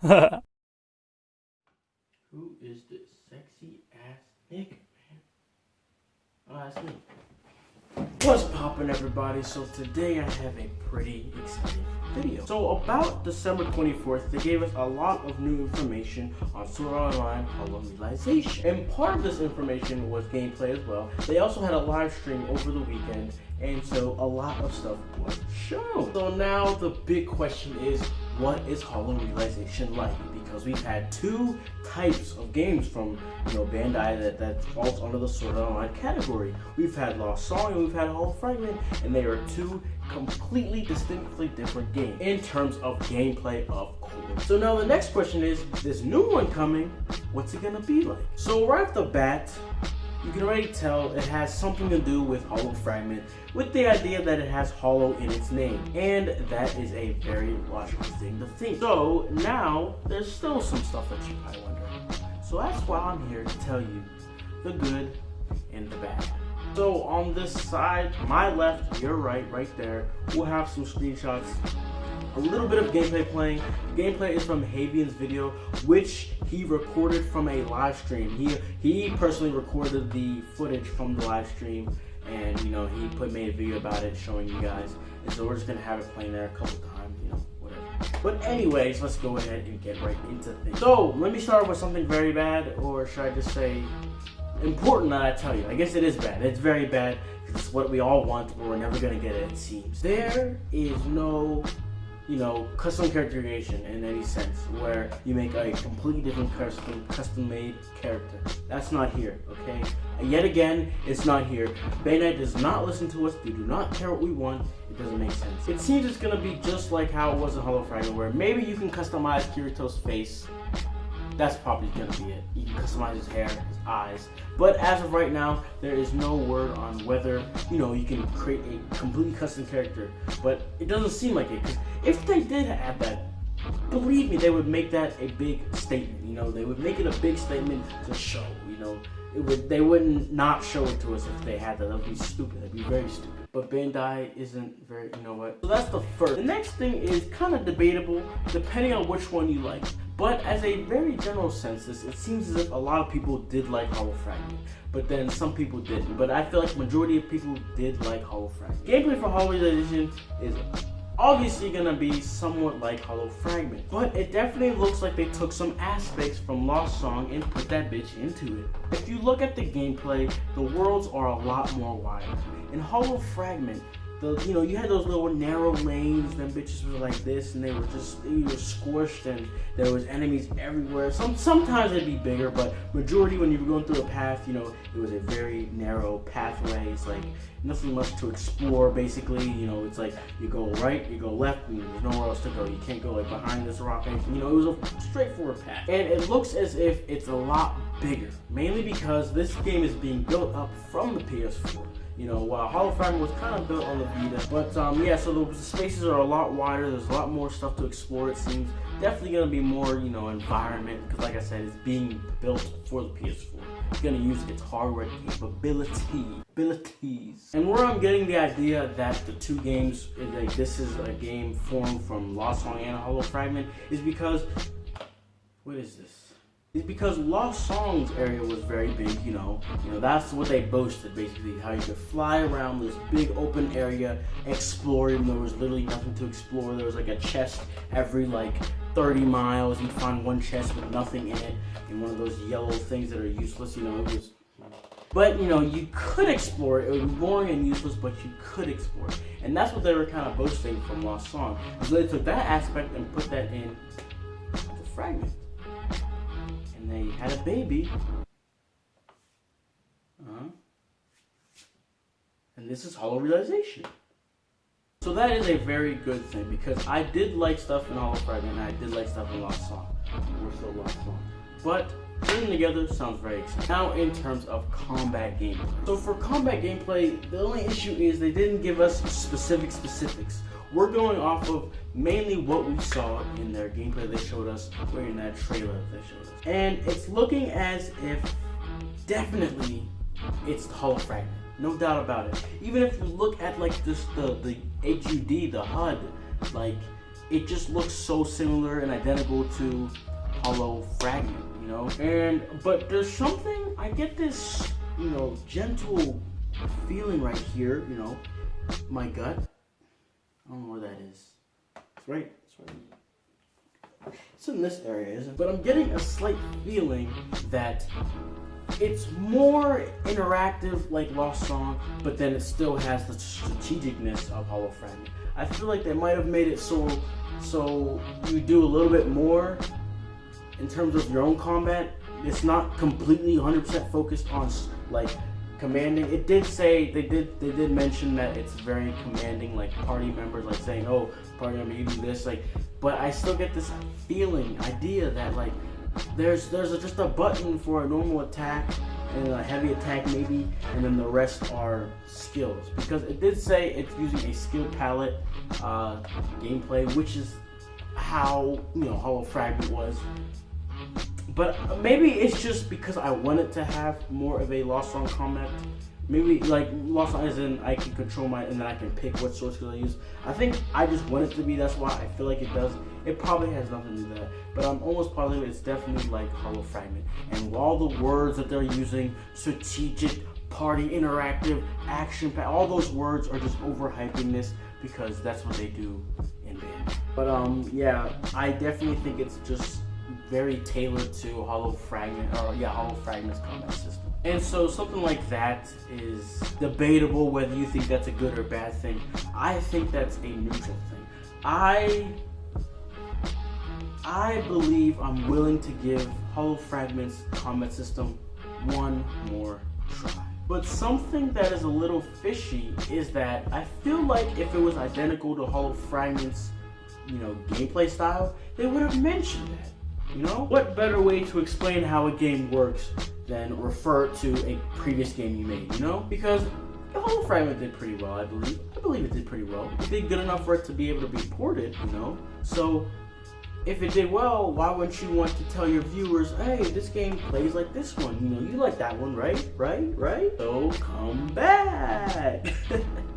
Who is this sexy ass nigga, man? Oh, that's me. What's poppin', everybody? So today I have a pretty exciting video. So about December 24th, they gave us a lot of new information on Sword Art Online Hollow Realization. And part of this information was gameplay as well. They also had a live stream over the weekend, and so a lot of stuff was shown. So now the big question is, what is Hollow Realization like? Because we've had two types of games from Bandai that falls under the Sword Art Online category. We've had Lost Song and we've had Hollow Fragment, and they are two completely distinctly different games in terms of gameplay, of course. So now the next question is, this new one coming, what's it gonna be like? So right off the bat, you can already tell it has something to do with Hollow Fragment, with the idea that it has Hollow in its name, and that is a very logical thing to think. So now, there's still some stuff that you might wonder. So that's why I'm here to tell you the good and the bad. So on this side, my left, your right there, we'll have some screenshots, a little bit of gameplay playing. The gameplay is from Havian's video, which he recorded from a live stream. He personally recorded the footage from the live stream, and he made a video about it showing you guys. And so we're just gonna have it playing there a couple times, whatever. But anyways, let's go ahead and get right into things. So let me start with something very bad, or should I just say important that I tell you. I guess it is bad. It's very bad because it's what we all want, but we're never gonna get it seems. There is no custom character creation in any sense, where you make a completely different custom-made character. That's not here, okay? Yet again, it's not here. Bandai does not listen to us. They do not care what we want. It doesn't make sense. It seems it's gonna be just like how it was in Hollow Fragment, where maybe you can customize Kirito's face. That's probably gonna be it. You can customize his hair, his eyes. But as of right now, there is no word on whether, you can create a completely custom character. But it doesn't seem like it, because if they did add that, believe me, they would make that a big statement. They would make it a big statement to show, they wouldn't not show it to us if they had that. That would be stupid. That'd be very stupid. But Bandai isn't very, So that's the first. The next thing is kind of debatable, depending on which one you like. But as a very general census, it seems as if a lot of people did like Hollow Fragment, but then some people didn't. But I feel like majority of people did like Hollow Fragment. Gameplay for Hollow Realization is obviously gonna be somewhat like Hollow Fragment, but it definitely looks like they took some aspects from Lost Song and put that bitch into it. If you look at the gameplay, the worlds are a lot more wider. In Hollow Fragment, you had those little narrow lanes, them bitches were like this, and you were squished, and there was enemies everywhere. Sometimes they'd be bigger, but majority when you were going through a path, it was a very narrow pathway. It's like nothing much to explore, basically. It's like you go right, you go left, and there's nowhere else to go. You can't go like behind this rock, anything. It was a straightforward path. And it looks as if it's a lot bigger, mainly because this game is being built up from the PS4. While Hollow Fragment was kind of built on the Vita. But yeah, so the spaces are a lot wider. There's a lot more stuff to explore, it seems. Definitely going to be more, environment, because like I said, it's being built for the PS4. It's going to use its hardware capabilities. And where I'm getting the idea that the two games, this is a game formed from Lost Song and Hollow Fragment, is because, what is this? Is because Lost Song's area was very big, that's what they boasted, basically, how you could fly around this big open area, exploring. There was literally nothing to explore. There was like a chest every 30 miles. You'd find one chest with nothing in it, and one of those yellow things that are useless, it was. But, you could explore it. It would be boring and useless, but you could explore it. And that's what they were kind of boasting from Lost Song. So they took that aspect and put that in the Fragment. And they had a baby. And this is Hollow Realization. So that is a very good thing, because I did like stuff in Hollow Fragment, and I did like stuff in Lost Song. We're still Lost Song. But putting together sounds very exciting. Now in terms of combat gameplay. So for combat gameplay, the only issue is they didn't give us specifics. We're going off of mainly what we saw in their gameplay they showed us, or in that trailer they showed us. And it's looking as if, definitely, it's the Hollow Fragment. No doubt about it. Even if you look at the HUD, the HUD, it just looks so similar and identical to Hollow Fragment, you know? But there's something, I get this, you know, gentle feeling right here, you know, my gut. I don't know where that is. It's right. It's in this area, isn't it? But I'm getting a slight feeling that it's more interactive like Lost Song, but then it still has the strategicness of Hollow Fragment. I feel like they might have made it so you do a little bit more in terms of your own combat. It's not completely 100% focused on like commanding. It did say they did mention that it's very commanding, like party members, like saying, "Oh, party member, you do this," like. But I still get this idea that like there's just a button for a normal attack and a heavy attack maybe, and then the rest are skills, because it did say it's using a skill palette gameplay, which is how, you know, Hollow Fragment was. But maybe it's just because I wanted to have more of a Lost Song combat. Maybe like Lost Song as in I can control and then I can pick what sword skill I use. I think I just want it to be, that's why I feel like it does. It probably has nothing to do with that, but I'm almost positive it's definitely like Hollow Fragment. And all the words that they're using, strategic, party, interactive, action, all those words are just overhyping this because that's what they do in band. But yeah, I definitely think it's just very tailored to Hollow Fragment, or yeah, Hollow Fragment's combat system. And so something like that is debatable whether you think that's a good or bad thing. I think that's a neutral thing. I believe I'm willing to give Hollow Fragment's combat system one more try. But something that is a little fishy is that I feel like if it was identical to Hollow Fragment's, you know, gameplay style, they would have mentioned that. You know? What better way to explain how a game works than refer to a previous game you made, you know? Because Hollow Fragment did pretty well, I believe. I believe it did pretty well. It did good enough for it to be able to be ported, you know? So, if it did well, why wouldn't you want to tell your viewers, hey, this game plays like this one, you know, you like that one, right? So, come back!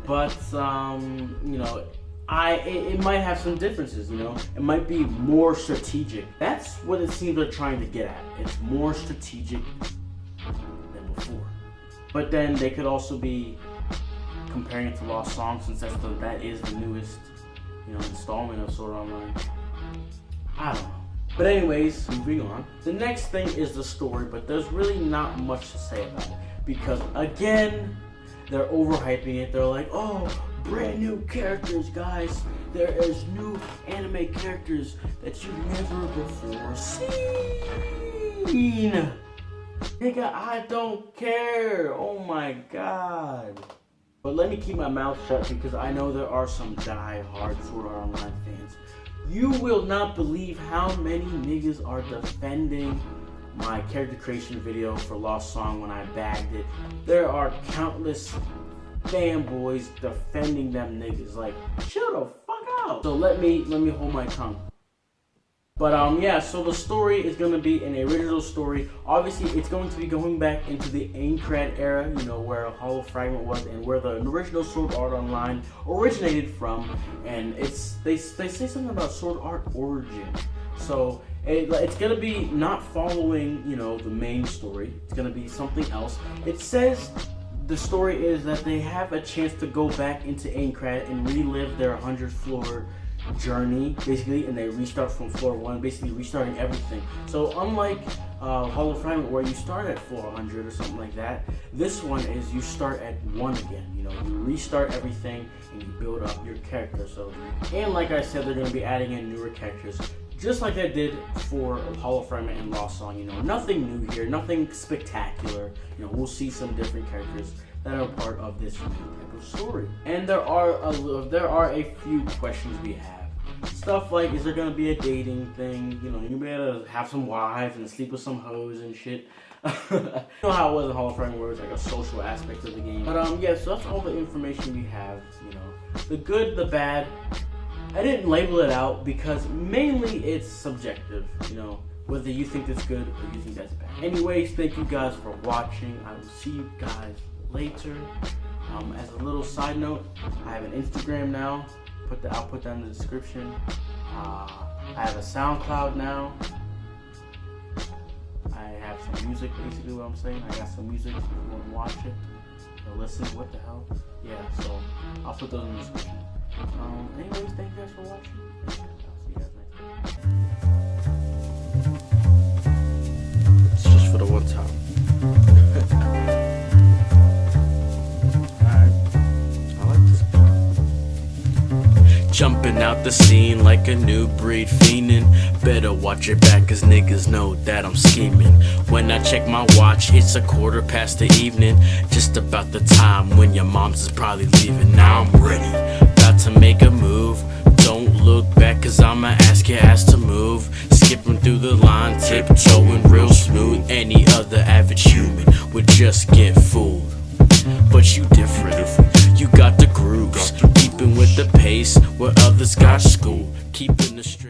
But, you know, it might have some differences, you know? It might be more strategic. That's what it seems they're trying to get at. It's more strategic than before. But then they could also be comparing it to Lost Song, since that is the newest, you know, installment of Sword Online. I don't know. But anyways, moving on. The next thing is the story, but there's really not much to say about it. Because again, they're overhyping it. They're like, oh, brand new characters, guys. There is new anime characters that you've never before seen. Nigga, I don't care. Oh my god. But let me keep my mouth shut because I know there are some die-hard Sword Art Online fans. You will not believe how many niggas are defending my character creation video for Lost Song when I bagged it. There are countless fanboys defending them niggas. Like, chill the fuck out. So let me hold my tongue. But yeah, so the story is going to be an original story. Obviously, it's going to be going back into the Aincrad era, you know, where Hollow Fragment was and where the original Sword Art Online originated from. And they say something about Sword Art Origin. So it's going to be not following, you know, the main story. It's going to be something else. It says the story is that they have a chance to go back into Aincrad and relive their 100th floor journey, basically, and they restart from floor 1, basically restarting everything. So unlike Hollow Fragment, where you start at floor 100 or something like that, this one is you start at 1 again. You know, you restart everything and you build up your character. So, and like I said, they're going to be adding in newer characters, just like they did for Hollow Fragment and Lost Song. You know, nothing new here, nothing spectacular. You know, we'll see some different characters that are part of this new type of story. And there are a few questions we have. Stuff like, is there gonna be a dating thing? You know, you're gonna be able to have some wives and sleep with some hoes and shit. You know how it was in Hollow Fragment, where it's like a social aspect of the game. But yeah, so that's all the information we have. You know, the good, the bad. I didn't label it out because mainly it's subjective. You know, whether you think that's good or you think that's bad. Anyways, thank you guys for watching. I will see you guys later. As a little side note, I have an Instagram now. I'll put that in the description. I have a SoundCloud now. I have some music, basically what I'm saying. I got some music if you want to watch it or listen. What the hell? Yeah, so I'll put those in the description. Anyways, thank you guys for watching. I'll see you guys next time. It's just for the one time. Jumping out the scene like a new breed fiending. Better watch your back cause niggas know that I'm scheming. When I check my watch, it's 1:15 the evening. Just about the time when your mom's is probably leaving. Now I'm ready, about to make a move. Don't look back cause I'ma ask your ass to move. Skipping through the line, tiptoeing real smooth. Any other average human would just get fooled. But you different, you got the grooves, keeping with the pace where others got school, keeping the straight.